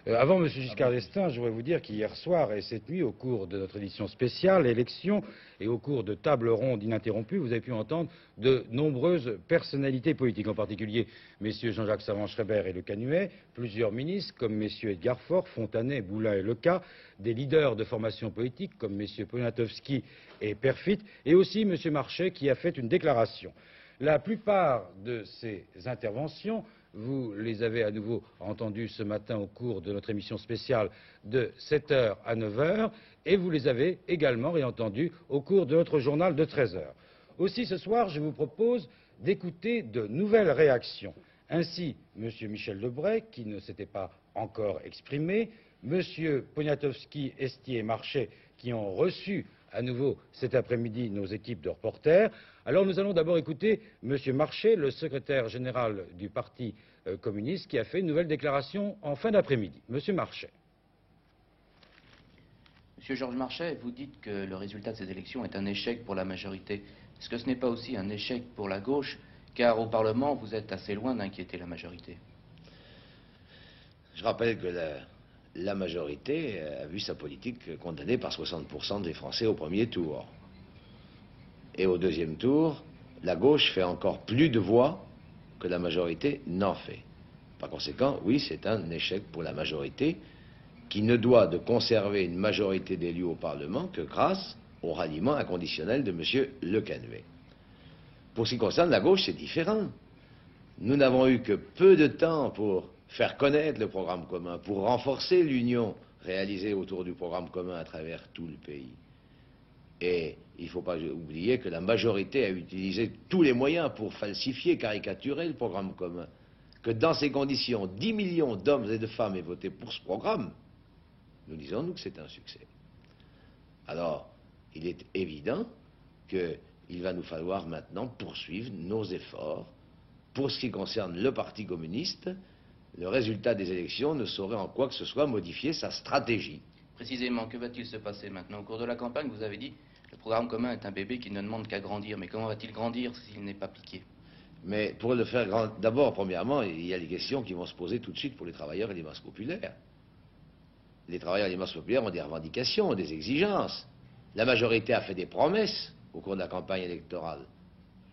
Avant M. Giscard d'Estaing, je voudrais vous dire qu'hier soir et cette nuit, au cours de notre édition spéciale élection et au cours de tables rondes ininterrompues, vous avez pu entendre de nombreuses personnalités politiques, en particulier M. Jean-Jacques Savant-Schreiber et Le Canuet, plusieurs ministres comme M. Edgar Faure, Fontanet, Boulin et Leca, des leaders de formations politiques comme M. Poniatowski et Perfit, et aussi M. Marchais qui a fait une déclaration. La plupart de ces interventions, vous les avez à nouveau entendues ce matin au cours de notre émission spéciale de 7 heures à 9 heures, et vous les avez également réentendues au cours de notre journal de 13 heures. Aussi, ce soir, je vous propose d'écouter de nouvelles réactions. Ainsi, M. Michel Debré, qui ne s'était pas encore exprimé, M. Poniatowski, Estier et Marchais, qui ont reçu à nouveau cet après-midi nos équipes de reporters. Alors nous allons d'abord écouter M. Marchais, le secrétaire général du Parti communiste, qui a fait une nouvelle déclaration en fin d'après-midi. M. Marchais. Monsieur Georges Marchais, vous dites que le résultat de ces élections est un échec pour la majorité. Est-ce que ce n'est pas aussi un échec pour la gauche, car au Parlement, vous êtes assez loin d'inquiéter la majorité? Je rappelle que la majorité a vu sa politique condamnée par 60% des Français au premier tour. Et au deuxième tour, la gauche fait encore plus de voix que la majorité n'en fait. Par conséquent, oui, c'est un échec pour la majorité qui ne doit de conserver une majorité d'élus au Parlement que grâce au ralliement inconditionnel de M. Le Canuet. Pour ce qui concerne la gauche, c'est différent. Nous n'avons eu que peu de temps pour faire connaître le programme commun, pour renforcer l'union réalisée autour du programme commun à travers tout le pays. Et il ne faut pas oublier que la majorité a utilisé tous les moyens pour falsifier, caricaturer le programme commun. Que dans ces conditions, 10 millions d'hommes et de femmes aient voté pour ce programme, nous disons, nous, que c'est un succès. Alors, il est évident qu'il va nous falloir maintenant poursuivre nos efforts. Pour ce qui concerne le Parti communiste, le résultat des élections ne saurait en quoi que ce soit modifier sa stratégie. Précisément, que va-t-il se passer maintenant? Au cours de la campagne, vous avez dit le programme commun est un bébé qui ne demande qu'à grandir. Mais comment va-t-il grandir s'il n'est pas piqué? Mais pour le faire grandir, d'abord, premièrement, il y a les questions qui vont se poser tout de suite pour les travailleurs et les masses populaires. Les travailleurs et les masses populaires ont des revendications, ont des exigences. La majorité a fait des promesses au cours de la campagne électorale.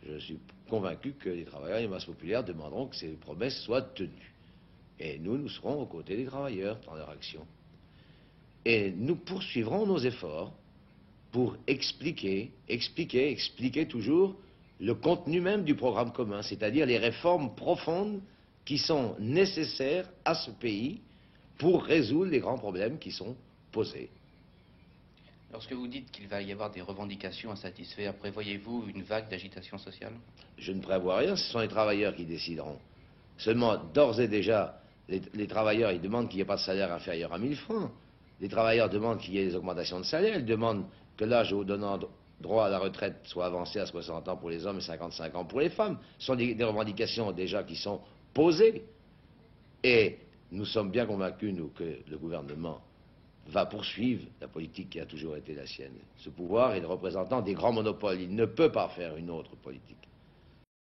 Je suis convaincu que les travailleurs et les masses populaires demanderont que ces promesses soient tenues. Et nous serons aux côtés des travailleurs dans leur action. Et nous poursuivrons nos efforts pour expliquer toujours le contenu même du programme commun, c'est-à-dire les réformes profondes qui sont nécessaires à ce pays pour résoudre les grands problèmes qui sont posés. Lorsque vous dites qu'il va y avoir des revendications à satisfaire, prévoyez-vous une vague d'agitation sociale? Je ne prévois rien, ce sont les travailleurs qui décideront. Seulement, d'ores et déjà, les travailleurs, ils demandent qu'il n'y ait pas de salaire inférieur à 1000 francs. Les travailleurs demandent qu'il y ait des augmentations de salaire, ils demandent que l'âge donnant droit à la retraite soit avancé à 60 ans pour les hommes et 55 ans pour les femmes. Ce sont des revendications déjà qui sont posées. Et nous sommes bien convaincus, nous, que le gouvernement va poursuivre la politique qui a toujours été la sienne. Ce pouvoir est le représentant des grands monopoles. Il ne peut pas faire une autre politique.